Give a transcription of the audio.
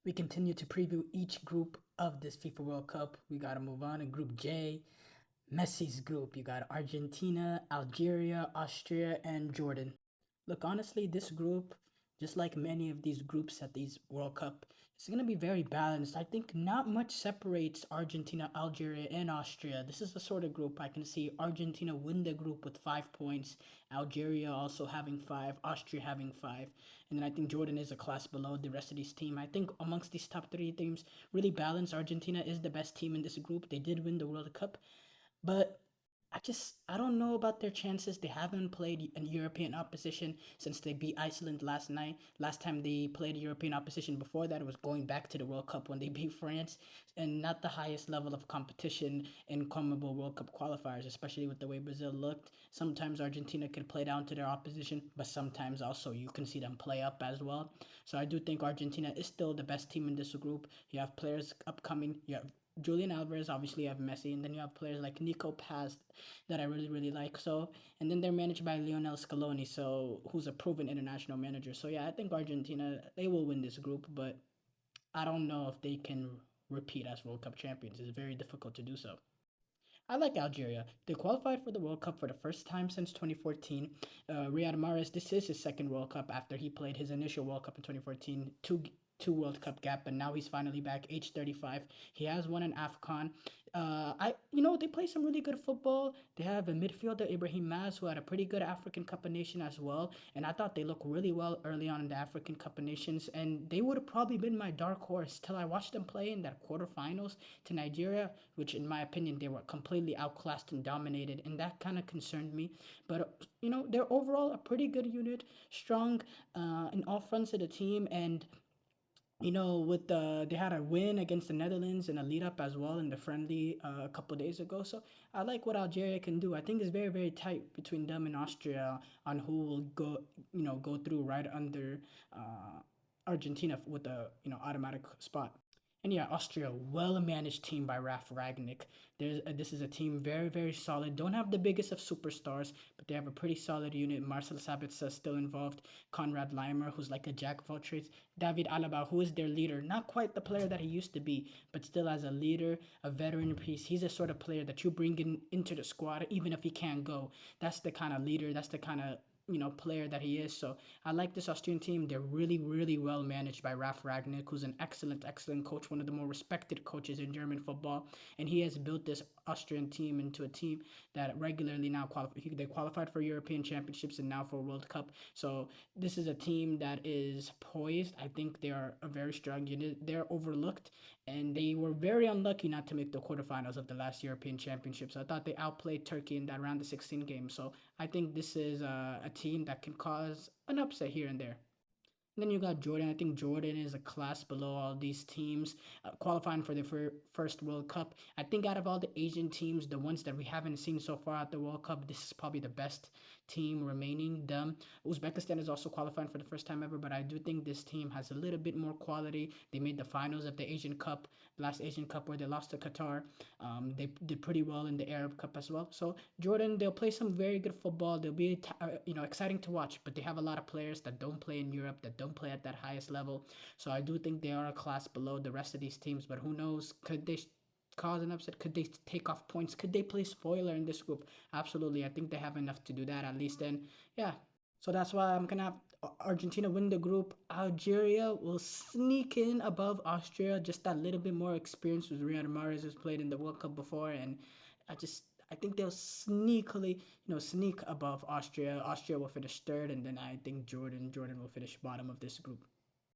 We continue to preview each group of this FIFA World Cup. We got to move on to Group J, Messi's group. You got Argentina, Algeria, Austria, and Jordan. Look, honestly, this group, just like many of these groups at these World Cup, it's going to be very balanced. I think not much separates Argentina, Algeria, and Austria. This is the sort of group I can see Argentina win the group with 5 points, Algeria also having five, Austria having five. And then I think Jordan is a class below the rest of these team. I think amongst these top three teams, really balanced. Argentina is the best team in this group. They did win the World Cup. But I don't know about their chances. They haven't played an European opposition since they beat Iceland last night. Last time they played a European opposition before that, it was going back to the World Cup when they beat France, and not the highest level of competition in CONMEBOL World Cup qualifiers, especially with the way Brazil looked. Sometimes Argentina could play down to their opposition, but sometimes also you can see them play up as well. So I do think Argentina is still the best team in this group. You have players upcoming. You have Julian Alvarez, obviously you have Messi, and then you have players like Nico Paz that I really like. So, and then they're managed by Lionel Scaloni, so who's a proven international manager. So yeah, I think Argentina they will win this group, but I don't know if they can repeat as World Cup champions. It's very difficult to do so. I like Algeria. They qualified for the World Cup for the first time since 2014. Riyad Mahrez, this is his second World Cup after he played his initial World Cup in 2014, two World Cup gap, but now he's finally back, age 35. He has won an AFCON. They play some really good football. They have a midfielder, Ibrahim Maz, who had a pretty good African Cup of Nations as well. And I thought they looked really well early on in the African Cup of Nations. And they would have probably been my dark horse till I watched them play in that quarterfinals to Nigeria, which in my opinion, they were completely outclassed and dominated. And that kind of concerned me. But, they're overall a pretty good unit, strong in all fronts of the team. And with they had a win against the Netherlands in a lead up as well in the friendly a couple days ago. So I like what Algeria can do. I think it's very very tight between them and Austria on who will go through right under Argentina with a automatic spot. And yeah, Austria, well managed team by Raf Ragnick. This is a team very very solid. Don't have the biggest of superstars, but they have a pretty solid unit. Marcel Sabitzer still involved. Konrad Leimer, who's like a jack of all trades. David Alaba, who is their leader, not quite the player that he used to be, but still as a leader, a veteran piece. He's a sort of player that you bring into the squad, even if he can't go. That's the kind of leader. That's the kind of player that he is. So I like this Austrian team. They're really, really well managed by Ralf Ragnick, who's an excellent coach, one of the more respected coaches in German football. And he has built this Austrian team into a team that regularly now they qualified for European Championships and now for World Cup. So this is a team that is poised. I think they are a very strong unit. They're overlooked, and they were very unlucky not to make the quarterfinals of the last European Championships. I thought they outplayed Turkey in that round of 16 game. So I think this is a team that can cause an upset here and there. Then you got Jordan. I think Jordan is a class below all these teams qualifying for the first World Cup. I think out of all the Asian teams, the ones that we haven't seen so far at the World Cup, this is probably the best team remaining. Them. Uzbekistan is also qualifying for the first time ever, but I do think this team has a little bit more quality. They made the finals of the Asian Cup, last Asian Cup where they lost to Qatar. They did pretty well in the Arab Cup as well. So Jordan, they'll play some very good football. They'll be exciting to watch, but they have a lot of players that don't play in Europe, that don't play at that highest level. So I do think they are a class below the rest of these teams. But who knows? Could they cause an upset? Could they take off points? Could they play spoiler in this group? Absolutely. I think they have enough to do that at least. And yeah, so that's why I'm gonna have Argentina win the group. Algeria will sneak in above Austria. Just that little bit more experience with Riyad Mahrez, who's played in the World Cup before, and I think they'll sneakily sneak above Austria. Austria will finish third, and then I think Jordan will finish bottom of this group.